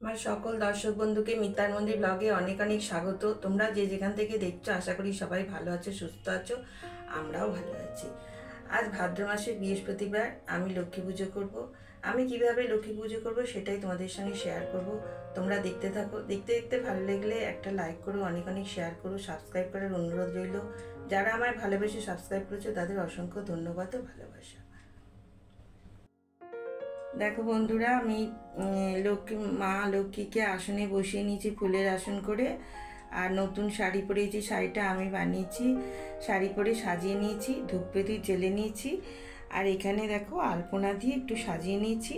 আমার সকল দর্শক বন্ধুকে মিতার মন্দির ব্লগে অনেক অনেক স্বাগত। তোমরা যে যেখান থেকে দেখছো আশা করি সবাই ভালো আছো, সুস্থ আছো। আমরাও ভালো আছি। আজ ভাদ্র মাসের বৃহস্পতিবার, আমি লক্ষ্মী পুজো করব। আমি কিভাবে লক্ষ্মী পুজো করব সেটাই তোমাদের সঙ্গে শেয়ার করব। তোমরা দেখতে থাকো। দেখতে দেখতে ভালো লাগলে একটা লাইক করো, অনেক অনেক শেয়ার করো, সাবস্ক্রাইব করার অনুরোধ রইল। যারা আমায় ভালোবেসে সাবস্ক্রাইব করেছো তাদের অসংখ্য ধন্যবাদ ও ভালোবাসা। দেখো বন্ধুরা, আমি মা লক্ষ্মীকে আসনে বসিয়ে নিয়েছি ফুলের আসন করে। আর নতুন শাড়ি পরেছি, শাড়িটা আমি বানিয়েছি। শাড়ি পরে সাজিয়ে নিয়েছি, ধূপবেদি জেলে নিয়েছি। আর এখানে দেখো আলপনা দিয়ে একটু সাজিয়ে নিয়েছি।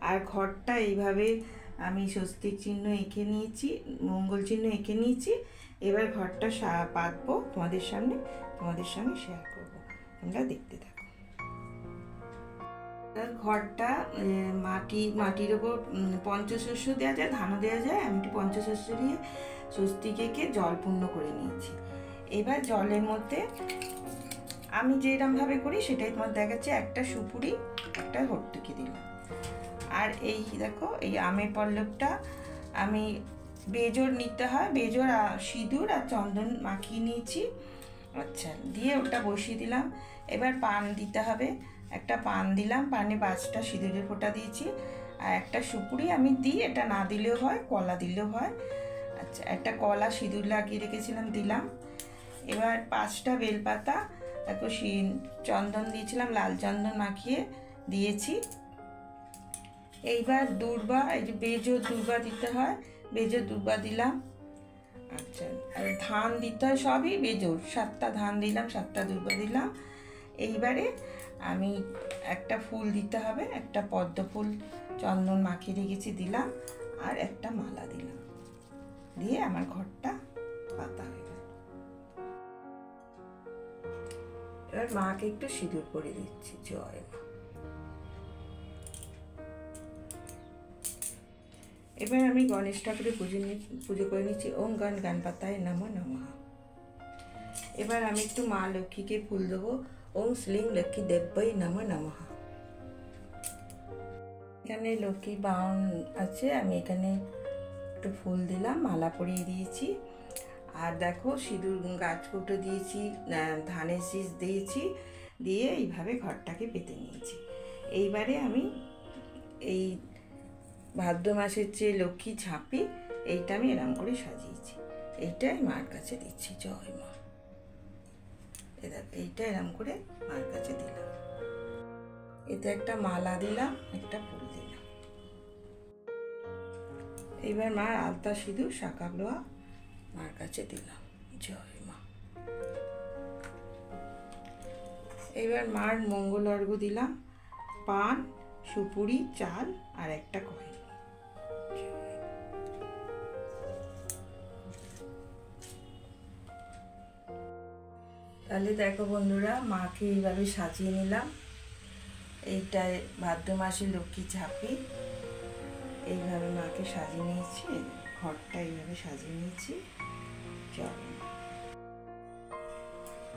আর ঘরটা এইভাবে আমি স্বস্তিক চিহ্ন এঁকে নিয়েছি, মঙ্গল চিহ্ন এঁকে নিয়েছি। এবার ঘরটা পাতবো তোমাদের সঙ্গে শেয়ার করবো। তোমরা দেখতে থাকো। ঘরটা মাটির ওপর পঞ্চশস্য দেওয়া যায়, ধানও দেওয়া যায়। আমি একটু পঞ্চশস্য দিয়ে স্বস্তিক এঁকে জল পূর্ণ করে নিয়েছি। এবার জলের মধ্যে আমি যেরকমভাবে করি সেটাই তোমার দেখাচ্ছে। একটা সুপুরি, একটা হর্তুকি দিলাম। আর এই দেখো, এই আমের পল্লবটা আমি বেজোড় নিতে হয়, বেজোড় সিঁদুর আর চন্দন মাখিয়ে নিয়েছি। আচ্ছা, দিয়ে ওটা বসিয়ে দিলাম। এবার পান দিতে হবে। একটা পান দিলাম, পানে 5টা সিঁদুরের ফোঁটা দিয়েছি। আর একটা সুপুরি আমি দিই, এটা না দিলেও হয়, কলা দিলেও হয়। আচ্ছা, একটা কলা সিঁদুর লাগিয়ে রেখেছিলাম, দিলাম। এবার 5টা বেলপাতা, তারপর চন্দন দিয়েছিলাম, লাল চন্দন মাখিয়ে দিয়েছি। এইবার দূর্বা, এই যে বেজোড় দূর্বা দিতে হয়, বেজোড় দূর্বা দিলাম। আচ্ছা, আর ধান দিতে হয়, সবই বেজোড়। 7টা ধান দিলাম, 7টা দূর্বা দিলাম। এইবারে আমি একটা ফুল দিতে হবে, একটা পদ্ম ফুল চন্দন মাখিয়ে রেখেছি, দিলাম। আর একটা মালা দিলাম, দিয়ে আমার ঘরটা পাতা হয়ে গেল। এবার মাকে একটু সিঁদুর পরে দিচ্ছি। জয় মা। এবার আমি গণেশ ঠাকুরের পুজো করে নিচ্ছি। ওম গণপতায় নমঃ নমঃ। এবার আমি একটু মা লক্ষ্মীকে ফুল দেবো। ওম শ্লীং লক্ষ্মী দেব্যই নমঃ নমঃ। এখানে লক্ষ্মী বাউন আছে, আমি এখানে একটু ফুল দিলাম, মালা পরিয়ে দিয়েছি। আর দেখো সিঁদুর গাছকুটো দিয়েছি, ধানের শীষ দিয়েছি, দিয়ে এইভাবে ঘরটাকে পেতে নিয়েছি। এইবারে আমি এই ভাদ্র মাসের যে লক্ষ্মী ঝাঁপি, এইটা আমি এরম করে সাজিয়েছি। এইটাই মার কাছে দিচ্ছি। জয় মা। এইটা এরম করে মার কাছে দিলাম। এতে একটা মালা দিলাম, একটা ফুল দিলাম। এইবার মার আলতা সিঁদুর শাঁখা লোয়া মার কাছে দিলাম। জয় মা। এইবার মার মঙ্গল অর্ঘ্য দিলাম, পান, সুপুরি, চাল আর একটা কয়েন। তাহলে দেখো বন্ধুরা, মাকে এইভাবে সাজিয়ে নিলাম। এইটায় ভাদ্র মাসে লক্ষ্মী ঝাঁপি, এইভাবে মাকে সাজিয়ে নিয়েছি। ঘরটা এইভাবে সাজিয়ে নিয়েছি। চল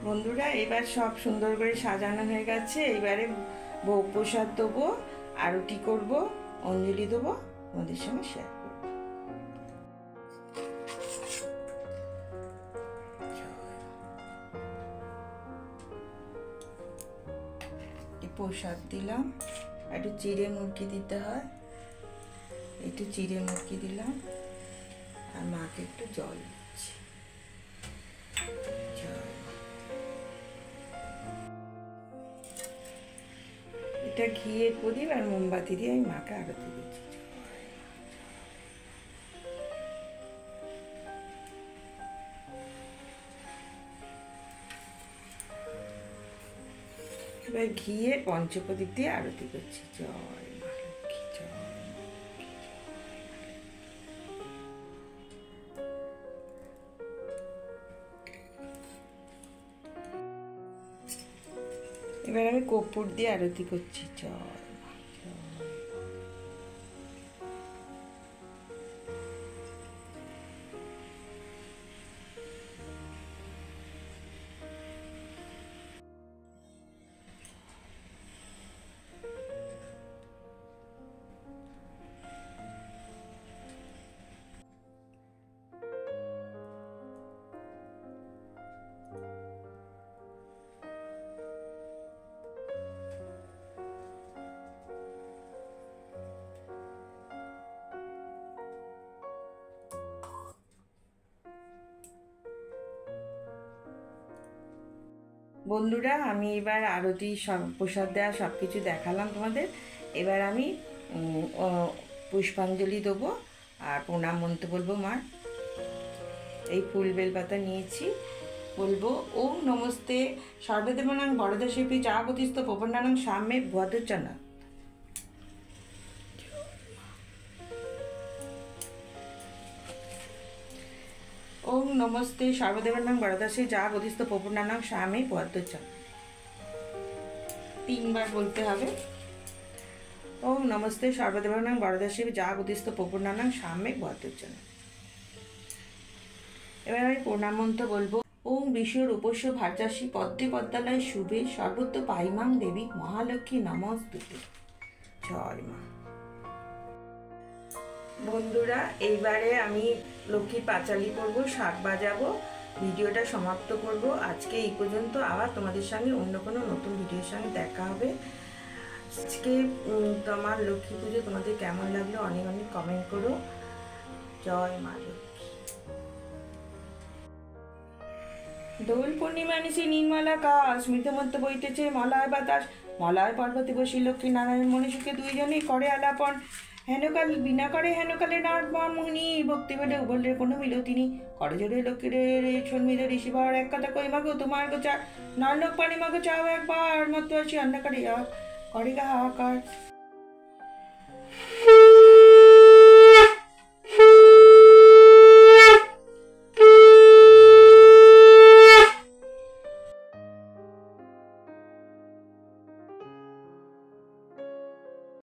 বন্ধুরা, এবার সব সুন্দর করে সাজানো হয়ে গেছে। এইবারে ভোগ প্রসাদ দেবো, আরতি করবো, অঞ্জলি দেবো, তোমাদের সঙ্গে শেয়ার করবো। প্রসাদ দিলাম, একটু চিড়ে মুরগি দিতে হয়, একটু চিড়ে মুরগি দিলাম। আর মাকে একটু জল দিচ্ছি। এটা ঘিয়ের প্রদীপ আর মোমবাতি দিয়ে আমি মাকে আরতি দিচ্ছি। এবার ঘিয়ে পঞ্চপ্রদীপ দিয়ে আরতি করছি। জয় মা লক্ষ্মী, জয়। এবার আমি কর্পূর দিয়ে আরতি করছি। জয় মা, জয়। বন্ধুরা, আমি এবার আরতি সব প্রসাদ দেওয়া সব কিছু দেখালাম তোমাদের। এবার আমি পুষ্পাঞ্জলি দেবো আর প্রণাম মন্ত্র বলবো মার। এই ফুল বেলপাতা নিয়েছি, বলবো ওম নমস্তে সর্বদেবানাং বরদশিপি চাগতিস্থ প্রপন্নানাং সাম্যে ভদ্রচনা। ওম নমস্তে সর্বদেবানাং বরদশি যা গতিস্থ প্রপন্নানাং সাম্যে ভদ্রচনা। 3 বার বলতে হবে। ওম নমস্তে সর্বদেবানাং বরদশি যা গতিস্থ প্রপন্নানাং সাম্যে ভদ্রচনা। এবার আমি প্রণাম মন্ত্র বলবো। ওম বিশ্ব রূপস্য ভার্যাসী পদ্মে পদ্মালয় শুভে সর্বত্র পাইমাং দেবী মহালক্ষ্মী নমস্তুতে। জয় মা। বন্ধুরা, এইবারে আমি লক্ষ্মীর পাঁচালি করবো, শাক বাজাবো, ভিডিওটা সমাপ্ত করব। আজকে এই পর্যন্ত। আবার তোমাদের সঙ্গে অন্য কোনো নতুন ভিডিওর সঙ্গে দেখা হবে। আজকে তোমার লক্ষ্মী পুজো তোমাদের কেমন লাগলো অনেক অনেক কমেন্ট করো। জয় মা লক্ষ্মী। দোল পূর্ণিমা নিশি নির্মল আকাশ, মৃতমধ্য বইতেছে মলয় বাতাস। মলয় পর্বতে বসি লক্ষ্মী নারায়ণ মনে সুখে দুইজনেই করে আলাপন। হেনকাল বিনা করে হেনকালে নারদ মুনি, ভক্তি বলে বললে কোনো মিলতিনি। করজোরে লক্ষ্মীরে সন্মিত ঋষি ভার, এক কথা কই মাগো তোমার গোচা। নরলোক পানি মাগো চাও একবার, মত আসি অন্য করে গা হাহাকার।